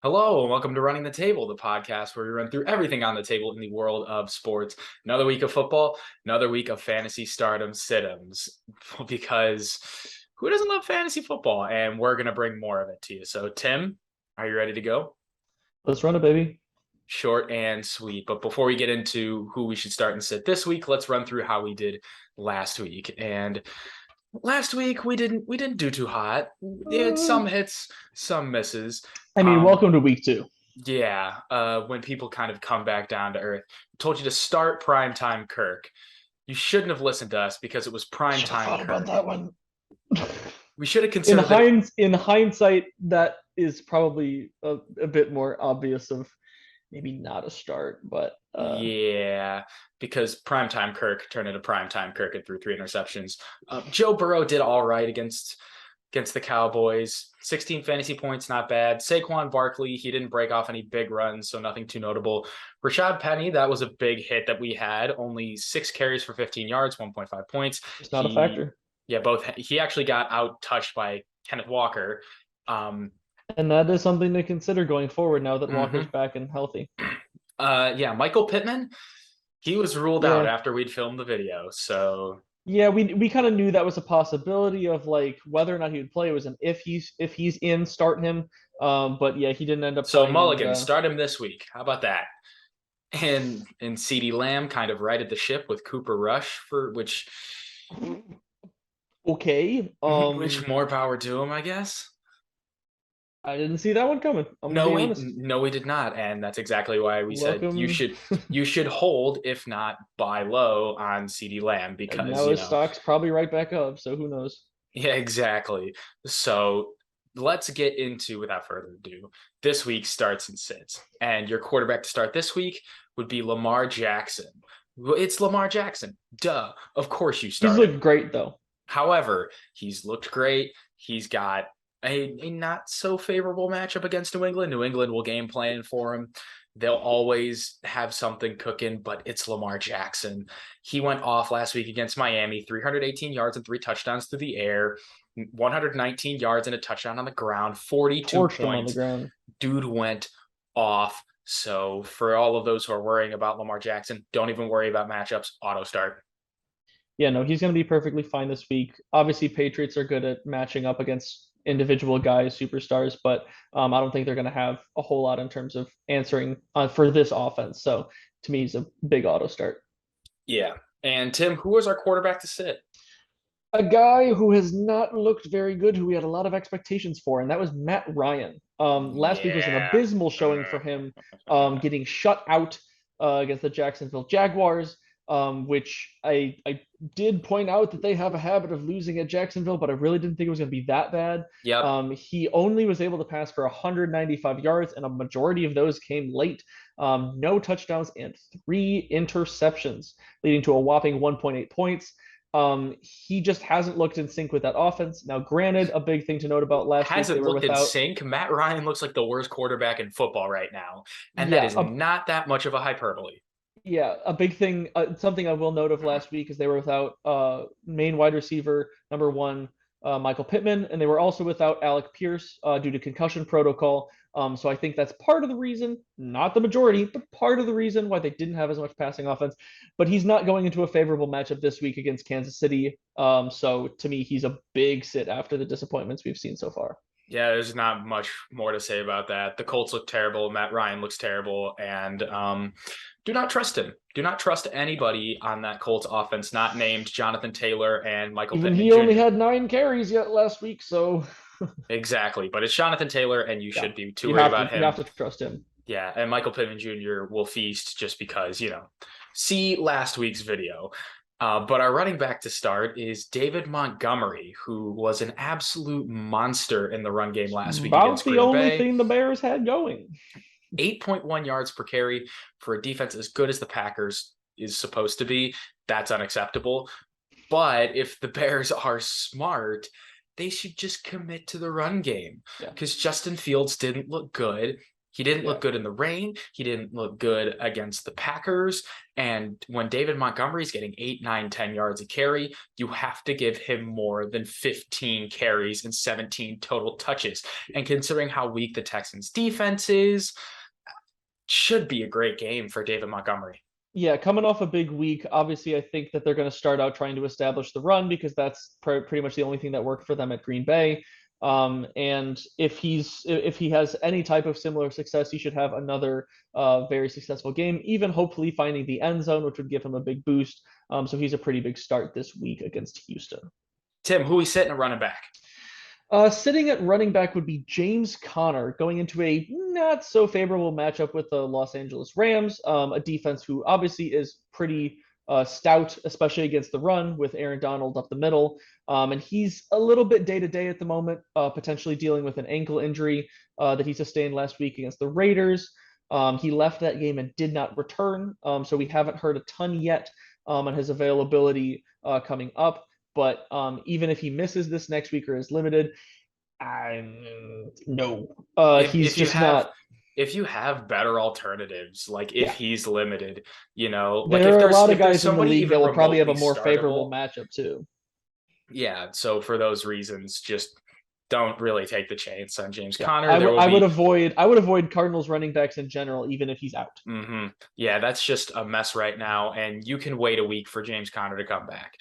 Hello, and welcome to Running the Table, the podcast where we run through everything on the table in the world of sports. Another week of football, another week of fantasy stardom sit-ems, because who doesn't love fantasy football? And we're going to bring more of it to you. So, Tim, are you ready to go? Let's run it, baby. Short and sweet. But before we get into who we should start and sit this week, let's run through how we did last week. And last week we didn't do too hot. We had Uh, some hits, some misses. Um, welcome to week two. Yeah, when people kind of come back down to earth. Told you to start primetime Kirk. You shouldn't have listened to us because it was Should have primetime thought about Kirk. that one. We should have In considered that. hindsight, that is probably a bit more obvious of maybe not a start, but Yeah, because primetime Kirk turned into primetime Kirk and threw 3 interceptions. Joe Burrow did all right against the Cowboys. 16 fantasy points, not bad. Saquon Barkley, he didn't break off any big runs, so nothing too notable. Rashad Penny, that was a big hit that we had. Only 6 carries for 15 yards, 1.5 points. just not a He, factor. yeah, both. He actually got out touched by Kenneth Walker. Um, And that is something to consider going forward now that Walker's mhm. back and healthy. Yeah, Michael Pittman, he was ruled out Yeah. after we'd filmed the video. So Yeah, we kind of knew that was a possibility of like whether or not he would play. It was an if he's in, start him. But yeah, he didn't end up so playing, and Mulligan, start him this week. How about that? And CeeDee Lamb kind of righted the ship with Cooper Rush for okay. which more power to him, I guess. I didn't see that one coming. I'm gonna No, be we honest. no, we did not, and that's exactly why we said you Welcome. should you should hold, if not buy low on CeeDee Lamb And because now his stock's probably right back up, so who knows? yeah, exactly. So let's get into without further ado. This week starts and sits, and your quarterback to start this week would be Lamar Jackson. Well, it's Lamar Jackson. Duh. Of course you He's start him. looked great though. However, he's looked great. He's got a not so favorable matchup against New England. New England will game plan for him. They'll always have something cooking, but it's Lamar Jackson. He went off last week against Miami, 318 yards and 3 touchdowns through the air, 119 yards and a touchdown on the ground, 42 Torched him on the points. ground. Dude went off. So for all of those who are worrying about Lamar Jackson, don't even worry about matchups. Auto start. Yeah, no, he's gonna be perfectly fine this week. Obviously, Patriots are good at matching up against individual guys, superstars, but I don't think they're gonna have a whole lot in terms of answering for this offense. So to me, he's a big auto start. Yeah. And Tim, who was our quarterback to sit? A guy who has not looked very good, who we had a lot of expectations for, and that was Matt Ryan. Last week was an Yeah. abysmal showing for him, getting shut out against the Jacksonville Jaguars, which I did point out that they have a habit of losing at Jacksonville, but I really didn't think it was going to be that bad. Yep. He only was able to pass for 195 yards, and a majority of those came late. No touchdowns and 3 interceptions, leading to a whopping 1.8 points. He just hasn't looked in sync with that offense. Now, granted, a big thing to note about last week, they Hasn't were looked in without, sync. Matt Ryan looks like the worst quarterback in football right now. And that yeah, is not that much of a hyperbole. a big thing, something I will note of last week is they were without main wide receiver number one, Michael Pittman, and they were also without Alec Pierce due to concussion protocol. So I think that's part of the reason, not the majority, but part of the reason why they didn't have as much passing offense. But he's not going into a favorable matchup this week against Kansas City. So to me, he's a big sit after the disappointments we've seen so far. Yeah, there's not much more to say about that. The Colts look terrible. Matt Ryan looks terrible. And do not trust him. Do not trust anybody on that Colts offense not named Jonathan Taylor and Michael Even Pittman he only Jr. had 9 carries yet last week, so Exactly. But it's Jonathan Taylor, and you yeah, should be too worried about you have him. to trust him. Yeah, and Michael Pittman Jr. will feast just because, see last week's video. But our running back to start is David Montgomery, who was an absolute monster in the run game last week About against the Green only Bay. thing the Bears had going. 8.1 yards per carry for a defense as good as the Packers is supposed to be. That's unacceptable. But if the Bears are smart, they should just commit to the run game Yeah. because Justin Fields didn't look good. He didn't Yeah. look good in the rain. He didn't look good against the Packers. And when David Montgomery is getting 8, 9, 10 yards a carry, you have to give him more than 15 carries and 17 total touches. And considering how weak the Texans defense is, should be a great game for David Montgomery. Yeah, coming off a big week, obviously, I think that they're going to start out trying to establish the run because that's pretty much the only thing that worked for them at Green Bay. And if he has any type of similar success, he should have another very successful game, even hopefully finding the end zone, which would give him a big boost. So he's a pretty big start this week against Houston. Tim, who we sitting at running back? Sitting at running back would be James Conner going into a not so favorable matchup with the Los Angeles Rams, a defense who obviously is pretty stout, especially against the run with Aaron Donald up the middle. And he's a little bit day to day at the moment, potentially dealing with an ankle injury that he sustained last week against the Raiders. He left that game and did not return. So we haven't heard a ton yet on his availability coming up. But even if he misses this next week or is limited, no, he's If you just have not. if you have better alternatives, like if Yeah, he's limited, like there are a lot of if there's guys in the somebody league that even will probably have remotely a more favorable startable, matchup too. yeah. So for those reasons, just don't really take the chance on James Yeah, Conner. There will be I would avoid Cardinals running backs in general, even if he's out. Yeah, that's just a mess right now, and you can wait a week for James Conner to come back.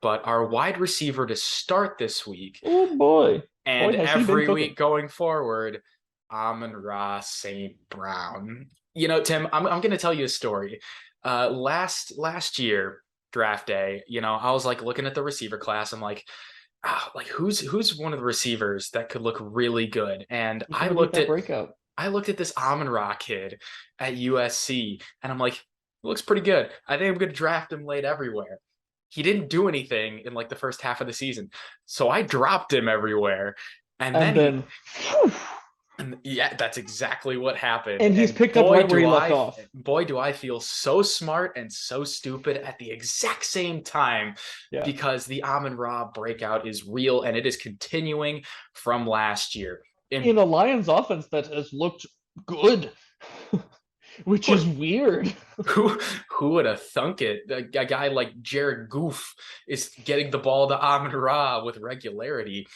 But our wide receiver to start this week Oh and boy, has he been every cooking? week going forward, Amon-Ra St. Brown. Tim, I'm going to tell you a story. Last year, draft day, I was like looking at the receiver class. I'm like, like who's one of the receivers that could look really good? And Who's gonna make that breakout? I looked at this Amon-Ra kid at USC, and I'm like, he looks pretty good. I think I'm going to draft him late everywhere. He didn't do anything in like the first half of the season, so I dropped him everywhere, and And then then, and yeah, that's exactly what happened. and he's And picked up right where he left off. boy, do I feel so smart and so stupid at the exact same time Yeah, because the Amon-Ra breakout is real and it is continuing from last year. And in a Lions offense that has looked good, which is weird. who who would have thunk it? A guy like Jared Goof is getting the ball to Amon-Ra with regularity.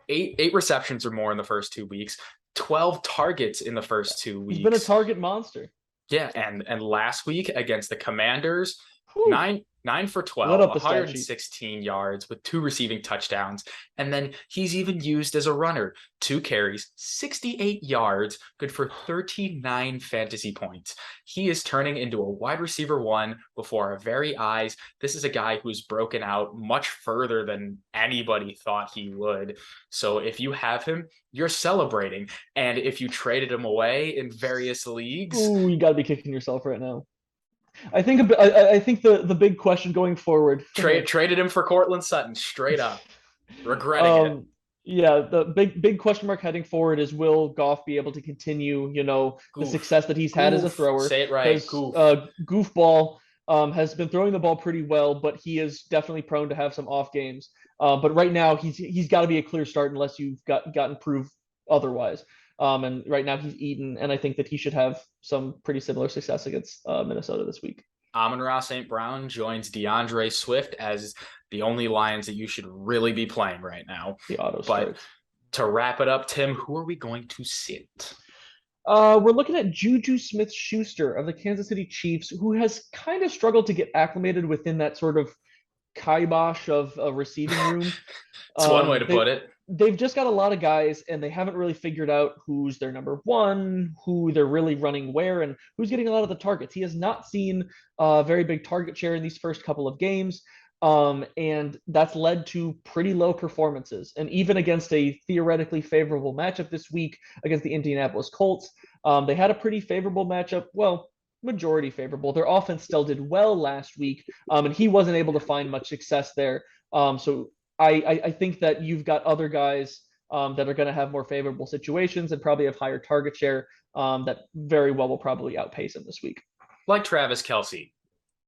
Eight receptions or more in the first 2 weeks, 12 targets in the first 2 weeks. He's been a target monster. Yeah, and last week against the Commanders, Whew. nine for Lit 12, up the stat sheet. 116 yards with 2 receiving touchdowns. And then he's even used as a runner. 2 carries, 68 yards, good for 39 fantasy points. He is turning into a wide receiver 1 before our very eyes. This is a guy who's broken out much further than anybody thought he would. So if you have him, you're celebrating. And if you traded him away in various leagues, Ooh, you gotta be kicking yourself right now. I think the big question going forward. traded him for Cortland Sutton straight up, regretting it. Yeah, the big question mark heading forward is will Goff be able to continue, the success that he's had as a thrower? Say it right. Because Goofball has been throwing the ball pretty well, but he is definitely prone to have some off games. But right now he's got to be a clear start unless you've gotten proof otherwise. And right now he's eaten, and I think that he should have some pretty similar success against Minnesota this week. Amon-Ra St. Brown joins DeAndre Swift as the only Lions that you should really be playing right now. The auto But starts. to wrap it up, Tim, who are we going to sit? We're looking at Juju Smith-Schuster of the Kansas City Chiefs, who has kind of struggled to get acclimated within that sort of kibosh of a receiving room. It's one way to put it. They've just got a lot of guys, and they haven't really figured out who's their number one, who they're really running where, and who's getting a lot of the targets. He has not seen a very big target share in these first couple of games, and that's led to pretty low performances. And even against a theoretically favorable matchup this week against the Indianapolis Colts, they had a pretty favorable matchup. Well, majority favorable. Their offense still did well last week, and he wasn't able to find much success there. So I think that you've got other guys that are going to have more favorable situations and probably have higher target share that very well will probably outpace him this week. Like Travis Kelce,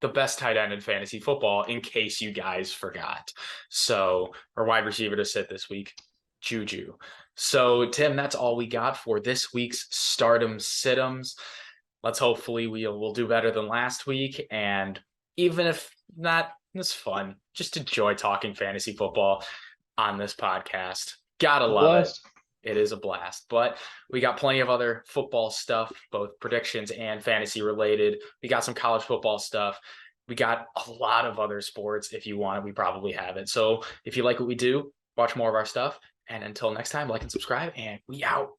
the best tight end in fantasy football, in case you guys forgot. So our wide receiver to sit this week, Juju. So, Tim, that's all we got for this week's Stardom Situms. Let's hopefully we'll do better than last week. And even if not, it's fun. Just enjoy talking fantasy football on this podcast. Gotta love it. It is a blast. But we got plenty of other football stuff, both predictions and fantasy related. We got some college football stuff. We got a lot of other sports. If you want it, we probably have it. So if you like what we do, watch more of our stuff. And until next time, like and subscribe, and we out.